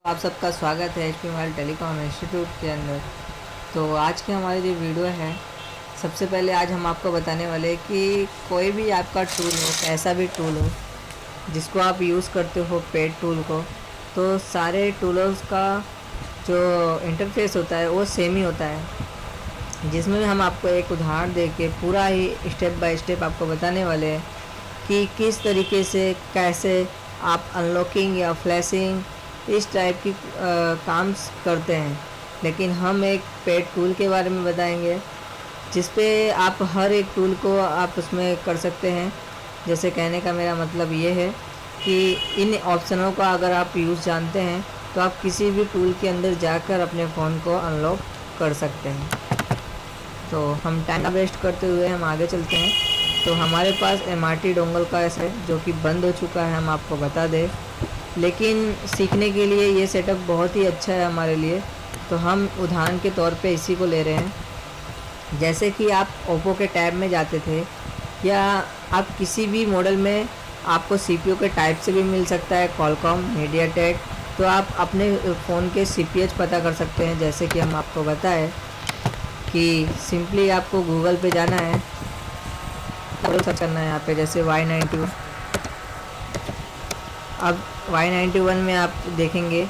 आप सबका स्वागत है HP मोबाइल टेलीकॉम इंस्टीट्यूट के अंदर। तो आज की हमारी जो वीडियो है, सबसे पहले आज हम आपको बताने वाले हैं कि कोई भी आपका टूल हो, कैसा भी टूल हो जिसको आप यूज़ करते हो पेड टूल को, तो सारे टूल्स का जो इंटरफेस होता है वो सेम ही होता है। जिसमें हम आपको एक उदाहरण दे के पूरा ही स्टेप बाय स्टेप आपको बताने वाले हैं कि किस तरीके से कैसे आप अनलॉकिंग या फ्लैशिंग इस टाइप की काम करते हैं। लेकिन हम एक पेड टूल के बारे में बताएंगे जिस पे आप हर एक टूल को आप उसमें कर सकते हैं। जैसे कहने का मेरा मतलब ये है कि इन ऑप्शनों का अगर आप यूज़ जानते हैं तो आप किसी भी टूल के अंदर जाकर अपने फ़ोन को अनलॉक कर सकते हैं। तो हम टाइम वेस्ट करते हुए हम आगे चलते हैं। तो हमारे पास MRT डोंगल का है जो कि बंद हो चुका है, हम आपको बता दें, लेकिन सीखने के लिए ये सेटअप बहुत ही अच्छा है हमारे लिए। तो हम उदाहरण के तौर पे इसी को ले रहे हैं। जैसे कि आप ओप्पो के टैब में जाते थे या आप किसी भी मॉडल में आपको CPU के टाइप से भी मिल सकता है, क्वालकॉम, मीडियाटेक। तो आप अपने फ़ोन के CPH पता कर सकते हैं। जैसे कि हम आपको बताएं कि सिंपली आपको गूगल पे जाना है, सर्च करना है यहाँ पे, जैसे Y91। अब Y91 में आप देखेंगे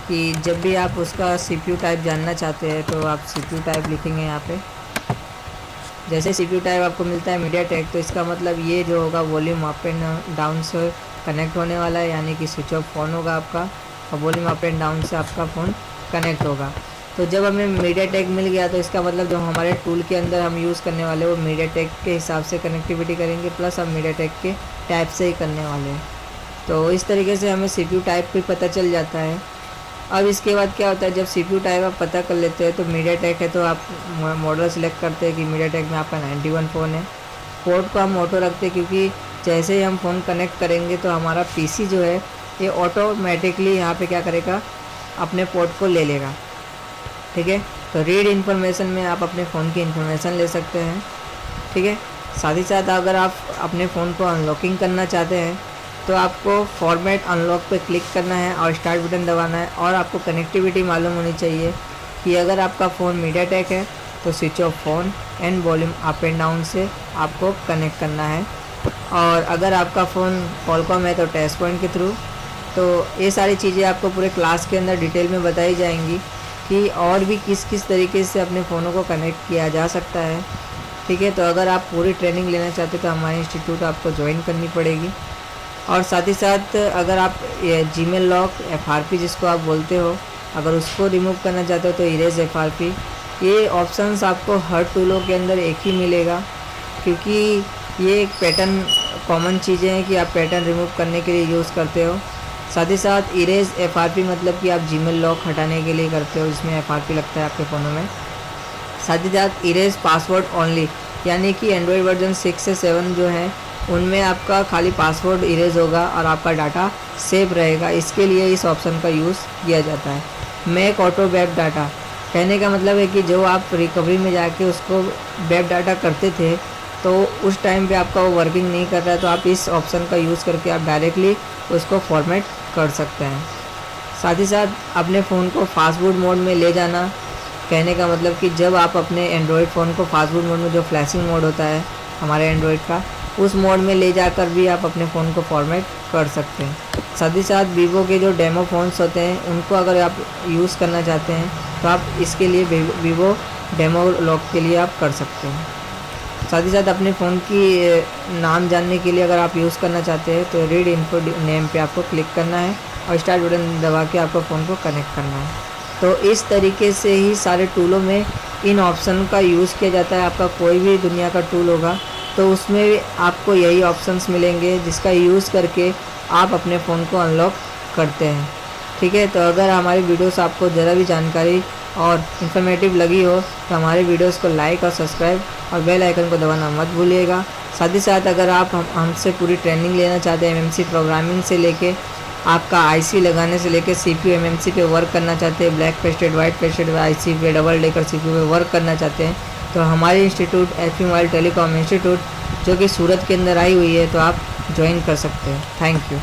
कि जब भी आप उसका CPU टाइप जानना चाहते हैं तो आप CPU टाइप लिखेंगे यहाँ पे। जैसे CPU टाइप आपको मिलता है मीडियाटेक, तो इसका मतलब ये जो होगा वॉल्यूम अप एंड डाउन से कनेक्ट होने वाला है, यानी कि स्विच ऑफ फ़ोन होगा आपका और वॉल्यूम अप एंड डाउन से आपका फ़ोन कनेक्ट होगा। तो जब हमें मीडियाटेक मिल गया तो इसका मतलब जो हमारे टूल के अंदर हम यूज़ करने वाले वो मीडियाटेक के हिसाब से कनेक्टिविटी करेंगे, प्लस हम मीडियाटेक के टाइप से ही करने वाले हैं। तो इस तरीके से हमें CPU टाइप भी पता चल जाता है। अब इसके बाद क्या होता है, जब CPU टाइप आप पता कर लेते हैं तो मीडियाटेक है तो आप मॉडल सेलेक्ट करते हैं कि मीडियाटेक में आपका 91 फ़ोन है। पोर्ट को हम ऑटो रखते हैं क्योंकि जैसे ही हम फ़ोन कनेक्ट करेंगे तो हमारा PC जो है ये ऑटोमेटिकली यहाँ पे क्या करेगा, अपने पोर्ट को ले लेगा। ठीक है, तो रीड इन्फॉर्मेशन में आप अपने फ़ोन की इन्फॉर्मेशन ले सकते हैं। ठीक है, साथ ही साथ अगर आप अपने फ़ोन को अनलॉकिंग करना चाहते हैं तो आपको फॉर्मेट अनलॉक पे क्लिक करना है और स्टार्ट बटन दबाना है। और आपको कनेक्टिविटी मालूम होनी चाहिए कि अगर आपका फ़ोन मीडियाटेक है तो switch off phone and volume up and down से आपको कनेक्ट करना है, और अगर आपका फ़ोन क्वालकॉम है तो टच पॉइंट के थ्रू। तो ये सारी चीज़ें आपको पूरे क्लास के अंदर डिटेल में बताई जाएंगी कि और भी किस किस तरीके से अपने फ़ोनों को कनेक्ट किया जा सकता है। ठीक है, तो अगर आप पूरी ट्रेनिंग लेना चाहते तो हमारे इंस्टीट्यूट आपको ज्वाइन करनी पड़ेगी। और साथ ही साथ अगर आप ये जीमेल लॉक FRP जिसको आप बोलते हो, अगर उसको रिमूव करना चाहते हो तो इरेज FRP, ये ऑप्शंस आपको हर टूलों के अंदर एक ही मिलेगा, क्योंकि ये एक पैटर्न कॉमन चीज़ें हैं कि आप पैटर्न रिमूव करने के लिए यूज़ करते हो। साथ ही साथ इरेज FRP मतलब कि आप जीमेल लॉक हटाने के लिए करते हो, जिसमें FRP लगता है आपके फ़ोनों में। साथ ही साथ इरेज पासवर्ड ओनली, यानी कि एंड्रॉयड वर्जन 6 से 7 जो है उनमें आपका खाली पासवर्ड इरेज होगा और आपका डाटा सेव रहेगा। इसके लिए इस ऑप्शन का यूज़ किया जाता है। मेक ऑटो वेब डाटा, कहने का मतलब है कि जो आप रिकवरी में जाके उसको वेब डाटा करते थे तो उस टाइम पे आपका वो वर्किंग नहीं कर रहा है, तो आप इस ऑप्शन का यूज़ करके आप डायरेक्टली उसको फॉर्मेट कर सकते हैं। साथ ही साथ अपने फ़ोन को फास्ट बूट मोड में ले जाना, कहने का मतलब कि जब आप अपने एंड्रॉयड फ़ोन को फास्ट बूट मोड में, जो फ्लैशिंग मोड होता है हमारे एंड्रॉयड का, उस मोड में ले जाकर भी आप अपने फ़ोन को फॉर्मेट कर सकते हैं। साथ ही साथ वीवो के जो डेमो फ़ोन्स होते हैं उनको अगर आप यूज़ करना चाहते हैं तो आप इसके लिए वीवो डेमो लॉक के लिए आप कर सकते हैं। साथ ही साथ अपने फ़ोन की नाम जानने के लिए अगर आप यूज़ करना चाहते हैं तो रीड इन्फो नेम पे आपको क्लिक करना है और स्टार्ट बटन दबा के आपको फ़ोन को कनेक्ट करना है। तो इस तरीके से ही सारे टूलों में इन ऑप्शन का यूज़ किया जाता है। आपका कोई भी दुनिया का टूल होगा तो उसमें आपको यही ऑप्शंस मिलेंगे जिसका यूज़ करके आप अपने फ़ोन को अनलॉक करते हैं। ठीक है, तो अगर हमारी वीडियोस आपको ज़रा भी जानकारी और इन्फॉर्मेटिव लगी हो तो हमारे वीडियोस को लाइक और सब्सक्राइब और बेल आइकन को दबाना मत भूलिएगा। साथ ही साथ अगर आप हमसे पूरी ट्रेनिंग लेना चाहते हैं, MMC प्रोग्रामिंग से लेके आपका IC लगाने से लेके CPU MMC पे वर्क करना चाहते हैं, black pasted white pasted IC पे, डबल डेकर CPU पे वर्क करना चाहते हैं, तो हमारे institute HP mobile telecom institute जो कि सूरत के अंदर आई हुई है, तो आप ज्वाइन कर सकते हैं। Thank you.